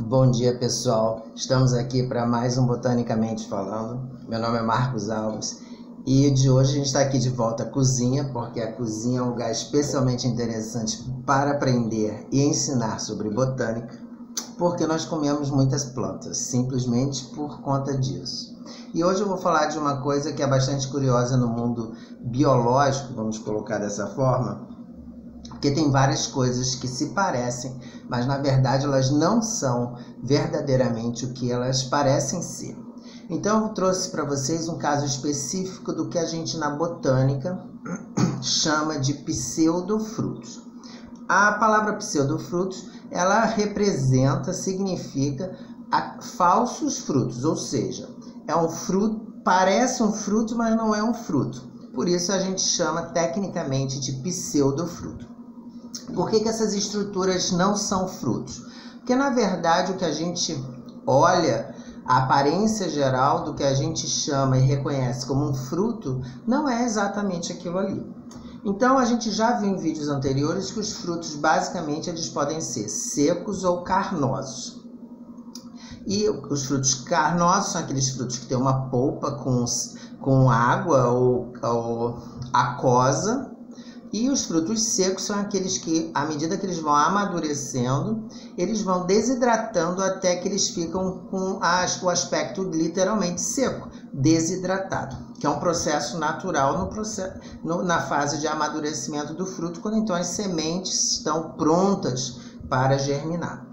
Bom dia, pessoal. Estamos aqui para mais um Botanicamente Falando. Meu nome é Marcos Alves e de hoje a gente está aqui de volta à cozinha, porque a cozinha é um lugar especialmente interessante para aprender e ensinar sobre botânica, porque nós comemos muitas plantas, simplesmente por conta disso. E hoje eu vou falar de uma coisa que é bastante curiosa no mundo biológico, vamos colocar dessa forma, porque tem várias coisas que se parecem, mas na verdade elas não são verdadeiramente o que elas parecem ser. Então eu trouxe para vocês um caso específico do que a gente na botânica chama de pseudofrutos. A palavra pseudofrutos, ela representa, significa falsos frutos, ou seja, é um fruto, parece um fruto, mas não é um fruto. Por isso a gente chama tecnicamente de pseudofruto. Por que essas estruturas não são frutos? Porque, na verdade, o que a gente olha, a aparência geral do que a gente chama e reconhece como um fruto, não é exatamente aquilo ali. Então, a gente já viu em vídeos anteriores que os frutos, basicamente, eles podem ser secos ou carnosos. E os frutos carnosos são aqueles frutos que têm uma polpa com água ou aquosa. E os frutos secos são aqueles que, à medida que eles vão amadurecendo, eles vão desidratando até que eles ficam com o aspecto literalmente seco, desidratado, que é um processo natural na fase de amadurecimento do fruto, quando então as sementes estão prontas para germinar.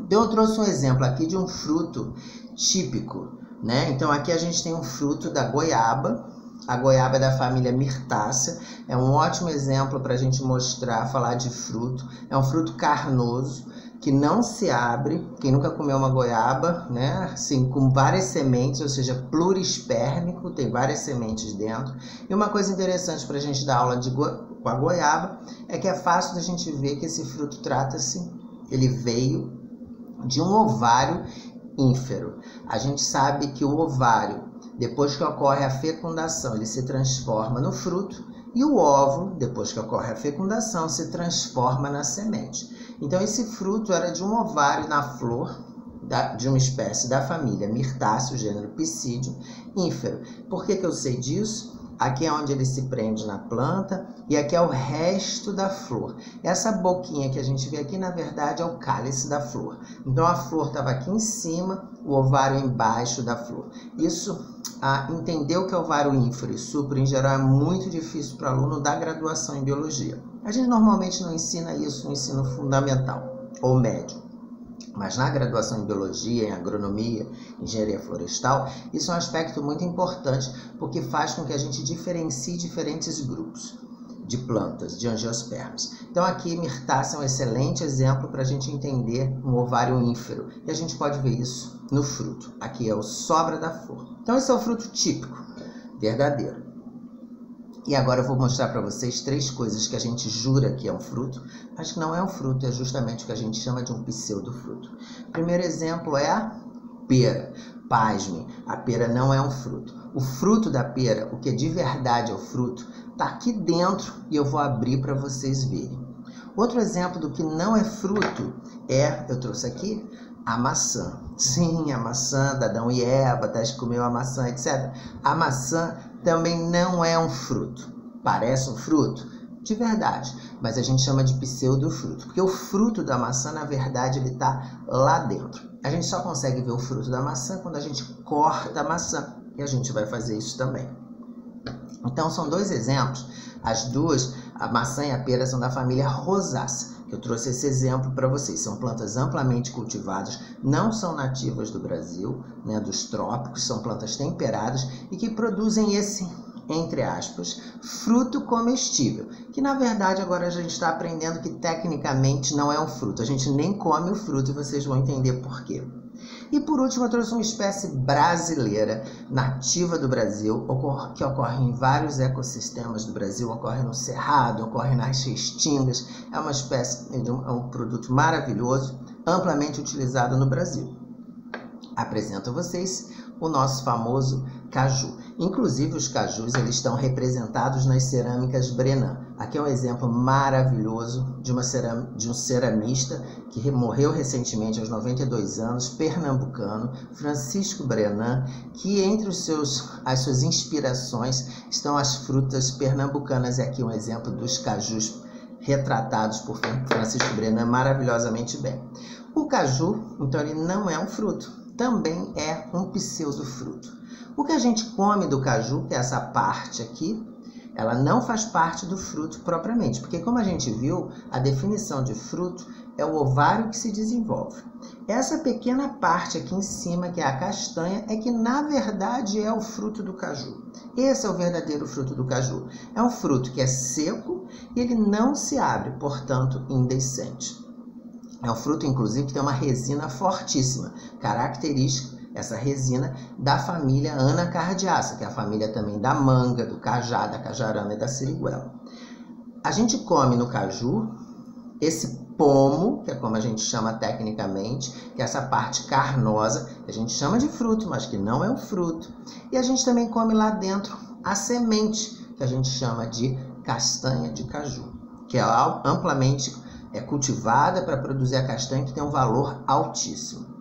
Então eu trouxe um exemplo aqui de um fruto típico, né? Então aqui a gente tem um fruto da goiaba. A goiaba é da família Myrtaceae, é um ótimo exemplo para a gente mostrar, falar de fruto. É um fruto carnoso, que não se abre. Quem nunca comeu uma goiaba, né? Assim, com várias sementes, ou seja, plurispérmico, tem várias sementes dentro. E uma coisa interessante para a gente dar aula com a goiaba é que é fácil da gente ver que esse fruto ele veio de um ovário ínfero. A gente sabe que o ovário, depois que ocorre a fecundação, ele se transforma no fruto, e o óvulo, depois que ocorre a fecundação, se transforma na semente. Então esse fruto era de um ovário na flor, de uma espécie da família Myrtaceae, o gênero Psidium, ínfero. Por que eu sei disso? Aqui é onde ele se prende na planta e aqui é o resto da flor. Essa boquinha que a gente vê aqui, na verdade, é o cálice da flor. Então a flor estava aqui em cima, o ovário embaixo da flor. Isso, entender o que é ovário ínfero e supra, em geral, é muito difícil para o aluno da graduação em biologia. A gente normalmente não ensina isso no ensino fundamental ou médio. Mas na graduação em biologia, em agronomia, engenharia florestal, isso é um aspecto muito importante porque faz com que a gente diferencie diferentes grupos de plantas, de angiospermas. Então aqui Myrtaceae é um excelente exemplo para a gente entender um ovário ínfero. E a gente pode ver isso no fruto. Aqui é o sobra da flor. Então esse é o fruto típico, verdadeiro. E agora eu vou mostrar para vocês 3 coisas que a gente jura que é um fruto, mas que não é um fruto, é justamente o que a gente chama de um pseudofruto. O primeiro exemplo é a pera. Pasmem, a pera não é um fruto. O fruto da pera, o que de verdade é o fruto, está aqui dentro e eu vou abrir para vocês verem. Outro exemplo do que não é fruto eu trouxe aqui, a maçã. Sim, a maçã da Adão e Eva, comeu a maçã, etc. A maçã também não é um fruto. Parece um fruto? De verdade, mas a gente chama de pseudofruto, porque o fruto da maçã, na verdade, ele está lá dentro. A gente só consegue ver o fruto da maçã quando a gente corta a maçã, e a gente vai fazer isso também. Então, são 2 exemplos. As duas, a maçã e a pera, são da família Rosácea. Eu trouxe esse exemplo para vocês. São plantas amplamente cultivadas, não são nativas do Brasil, né, dos trópicos, são plantas temperadas e que produzem esse, entre aspas, fruto comestível, que na verdade agora a gente está aprendendo que tecnicamente não é um fruto. A gente nem come o fruto e vocês vão entender por quê. E por último eu trouxe uma espécie brasileira, nativa do Brasil, que ocorre em vários ecossistemas do Brasil, ocorre no Cerrado, ocorre nas Restingas, é uma espécie, é um produto maravilhoso, amplamente utilizado no Brasil. Apresento a vocês o nosso famoso caju. Inclusive os cajus eles estão representados nas cerâmicas Brenan. Aqui é um exemplo maravilhoso de um ceramista que morreu recentemente aos 92 anos, pernambucano, Francisco Brenan, que entre as suas inspirações estão as frutas pernambucanas. E aqui um exemplo dos cajus retratados por Francisco Brenan maravilhosamente bem. O caju, então, ele não é um fruto, também é um pseudofruto. O que a gente come do caju, que é essa parte aqui, ela não faz parte do fruto propriamente, porque como a gente viu, a definição de fruto é o ovário que se desenvolve. Essa pequena parte aqui em cima, que é a castanha, é que na verdade é o fruto do caju. Esse é o verdadeiro fruto do caju. É um fruto que é seco e ele não se abre, portanto, indecente. É um fruto, inclusive, que tem uma resina fortíssima, característica, essa resina, da família Anacardiaceae, que é a família também da manga, do cajá, da cajarana e da siriguela. A gente come no caju esse pomo, que é como a gente chama tecnicamente, que é essa parte carnosa, que a gente chama de fruto, mas que não é um fruto. E a gente também come lá dentro a semente, que a gente chama de castanha de caju, que é amplamente cultivada para produzir a castanha, que tem um valor altíssimo.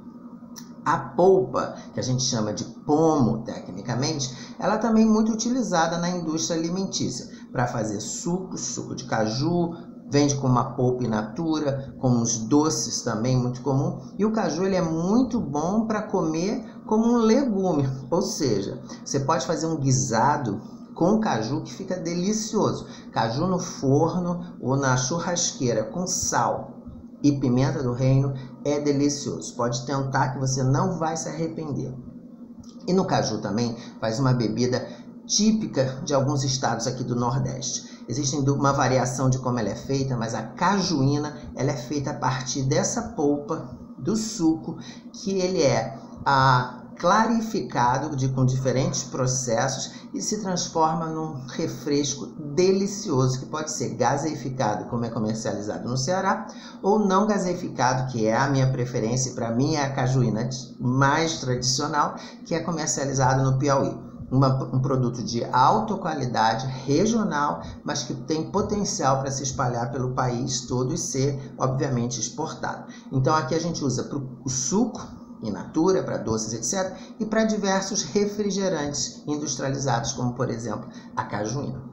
A polpa, que a gente chama de pomo tecnicamente, ela também é muito utilizada na indústria alimentícia para fazer suco de caju, vende com uma polpa in natura, com uns doces também, muito comum. E o caju ele é muito bom para comer como um legume, ou seja, você pode fazer um guisado com caju que fica delicioso. Caju no forno ou na churrasqueira com sal e pimenta do reino é delicioso. Pode tentar que você não vai se arrepender. E no caju também faz uma bebida típica de alguns estados aqui do Nordeste. Existe uma variação de como ela é feita, mas a cajuína ela é feita a partir dessa polpa do suco, que ele é clarificado com diferentes processos e se transforma num refresco delicioso, que pode ser gaseificado, como é comercializado no Ceará, ou não gaseificado, que é a minha preferência, e para mim é a cajuína mais tradicional, que é comercializado no Piauí. Um produto de alta qualidade, regional, mas que tem potencial para se espalhar pelo país todo e ser, obviamente, exportado. Então aqui a gente usa o suco in natura, para doces, etc., e para diversos refrigerantes industrializados, como, por exemplo, a cajuína.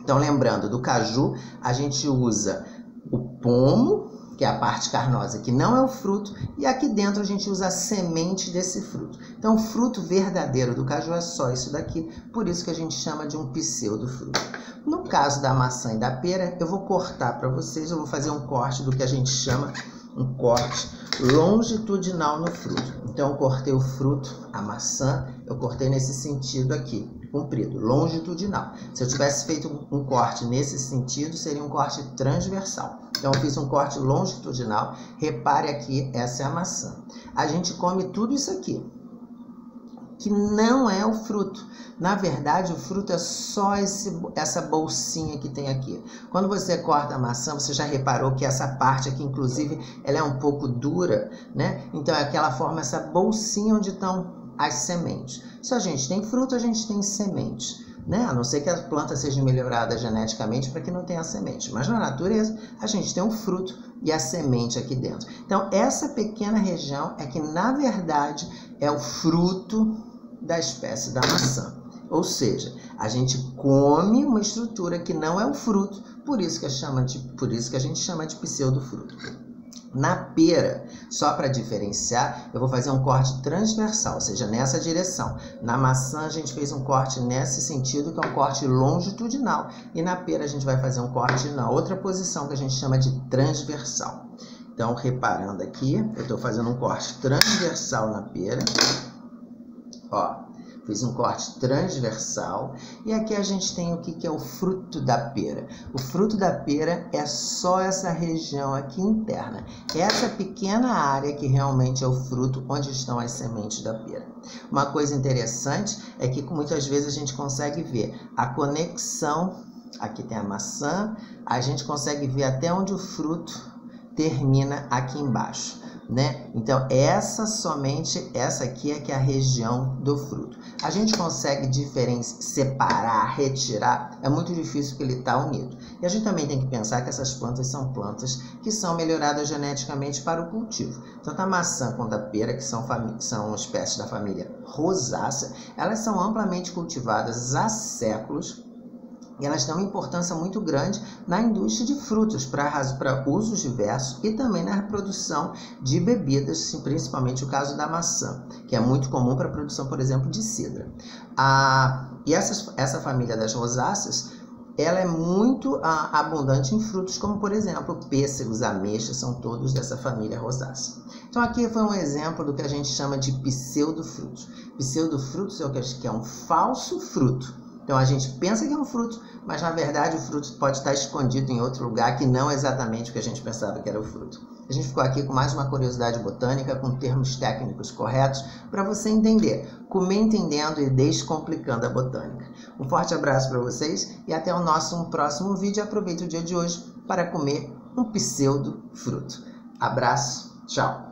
Então, lembrando, do caju, a gente usa o pomo, que é a parte carnosa, que não é o fruto, e aqui dentro a gente usa a semente desse fruto. Então, o fruto verdadeiro do caju é só isso daqui, por isso que a gente chama de um pseudofruto. No caso da maçã e da pera, eu vou cortar para vocês, eu vou fazer um corte do que a gente chama um corte longitudinal no fruto. Então, eu cortei o fruto, a maçã, eu cortei nesse sentido aqui, comprido, longitudinal. Se eu tivesse feito um corte nesse sentido, seria um corte transversal. Então, eu fiz um corte longitudinal. Repare aqui, essa é a maçã. A gente come tudo isso aqui, que não é o fruto. Na verdade, o fruto é só essa bolsinha que tem aqui. Quando você corta a maçã, você já reparou que essa parte aqui, inclusive, ela é um pouco dura, né? Então, é aquela forma, essa bolsinha onde estão as sementes. Se a gente tem fruto, a gente tem semente, né? A não ser que a planta seja melhorada geneticamente para que não tenha semente. Mas na natureza, a gente tem um fruto e a semente aqui dentro. Então, essa pequena região é que, na verdade, é o fruto da espécie da maçã. Ou seja, a gente come uma estrutura que não é o fruto, por isso que a gente chama de pseudofruto. Na pera, só para diferenciar, eu vou fazer um corte transversal, ou seja, nessa direção. Na maçã a gente fez um corte nesse sentido, que é um corte longitudinal. E na pera a gente vai fazer um corte na outra posição, que a gente chama de transversal. Então, reparando aqui, eu estou fazendo um corte transversal na pera. Ó, fiz um corte transversal e aqui a gente tem o que é o fruto da pera. O fruto da pera é só essa região aqui interna. Essa pequena área que realmente é o fruto onde estão as sementes da pera. Uma coisa interessante é que muitas vezes a gente consegue ver a conexão. Aqui tem a maçã, a gente consegue ver até onde o fruto termina aqui embaixo. né? Então, essa aqui é que é a região do fruto. A gente consegue separar, retirar, é muito difícil porque ele está unido. E a gente também tem que pensar que essas plantas são plantas que são melhoradas geneticamente para o cultivo. Tanto a maçã quanto a pera, que são espécies da família rosácea, elas são amplamente cultivadas há séculos. E elas têm uma importância muito grande na indústria de frutos, para usos diversos e também na produção de bebidas, principalmente o caso da maçã, que é muito comum para a produção, por exemplo, de cidra. E essa família das rosáceas, ela é muito abundante em frutos, como por exemplo, pêssegos, ameixas, são todos dessa família rosácea. Então aqui foi um exemplo do que a gente chama de pseudofrutos. Pseudofrutos é o que é um falso fruto. Então a gente pensa que é um fruto, mas na verdade o fruto pode estar escondido em outro lugar que não é exatamente o que a gente pensava que era o fruto. A gente ficou aqui com mais uma curiosidade botânica com termos técnicos corretos para você entender, comer entendendo e descomplicando a botânica. Um forte abraço para vocês e até o nosso próximo vídeo. Aproveite o dia de hoje para comer um pseudo fruto. Abraço, tchau!